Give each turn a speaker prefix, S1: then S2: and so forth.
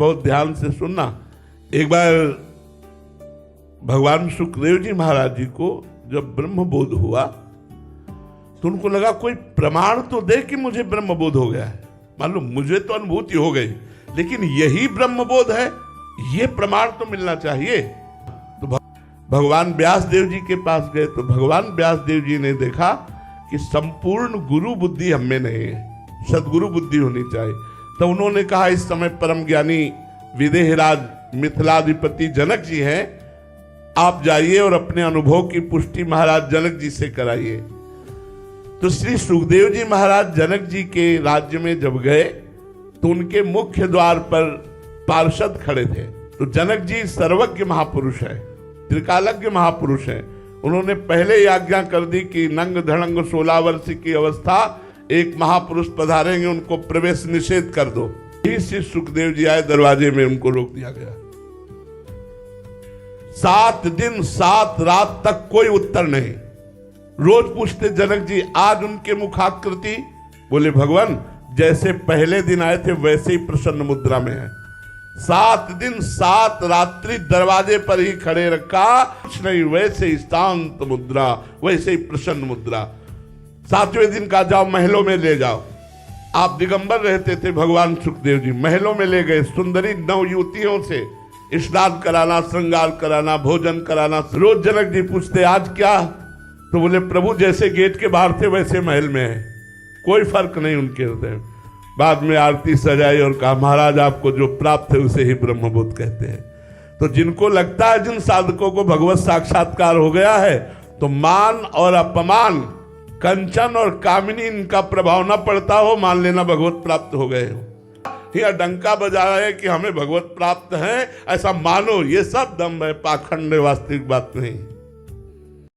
S1: बहुत ध्यान से सुनना। एक बार भगवान सुखदेव जी महाराज जी को जब ब्रह्म बोध हुआ तो उनको लगा कोई प्रमाण तो दे कि मुझे ब्रह्म बोध हो गया है। मालूम मुझे तो अनुभूति हो गई, लेकिन यही ब्रह्म बोध है, ये प्रमाण तो मिलना चाहिए। तो भगवान व्यास देव जी के पास गए तो भगवान व्यास देव जी ने देखा कि संपूर्ण गुरु बुद्धि हम में नहीं है, सदगुरु बुद्धि होनी चाहिए। तो उन्होंने कहा इस समय परम ज्ञानी विदेहराज मिथिलाधिपति जनक जी हैं, आप जाइए और अपने अनुभव की पुष्टि महाराज जनक जी से कराइए। तो श्री सुखदेव जी महाराज जनक जी के राज्य में जब गए तो उनके मुख्य द्वार पर पार्षद खड़े थे। तो जनक जी सर्वज्ञ महापुरुष है, त्रिकालज्ञ महापुरुष है। उन्होंने पहले ही आज्ञा कर दी कि नंग धड़ंग 16 वर्ष की अवस्था एक महापुरुष पधारेंगे, उनको प्रवेश निषेध कर दो। श्री सुखदेव जी आए, दरवाजे में उनको रोक दिया गया। 7 दिन 7 रात तक कोई उत्तर नहीं। रोज पूछते जनक जी आज उनके मुखाकृति, बोले भगवान जैसे पहले दिन आए थे वैसे ही प्रसन्न मुद्रा में है। 7 दिन 7 रात्रि दरवाजे पर ही खड़े रखा, कुछ नहीं, वैसे ही शांत मुद्रा, वैसे ही प्रसन्न मुद्रा। 7वें दिन का जाओ महलों में ले जाओ। आप दिगंबर रहते थे भगवान सुखदेव जी, महलों में ले गए, सुंदरी नव युवतियों से स्नान कराना, श्रृंगार कराना, भोजन कराना। रोज जनक जी पूछते आज क्या, तो बोले प्रभु जैसे गेट के बाहर थे वैसे महल में है, कोई फर्क नहीं उनके हृदय। बाद में आरती सजाई और कहा महाराज आपको जो प्राप्त है उसे ही ब्रह्मबोध कहते हैं। तो जिनको लगता है जिन साधकों को भगवत साक्षात्कार हो गया है तो मान और अपमान, कंचन और कामिनी इनका प्रभाव न पड़ता हो, मान लेना भगवत प्राप्त हो गए हो। या डंका बजा है कि हमें भगवत प्राप्त है ऐसा मानो, ये सब दम है, पाखंड है, वास्तविक बात नहीं।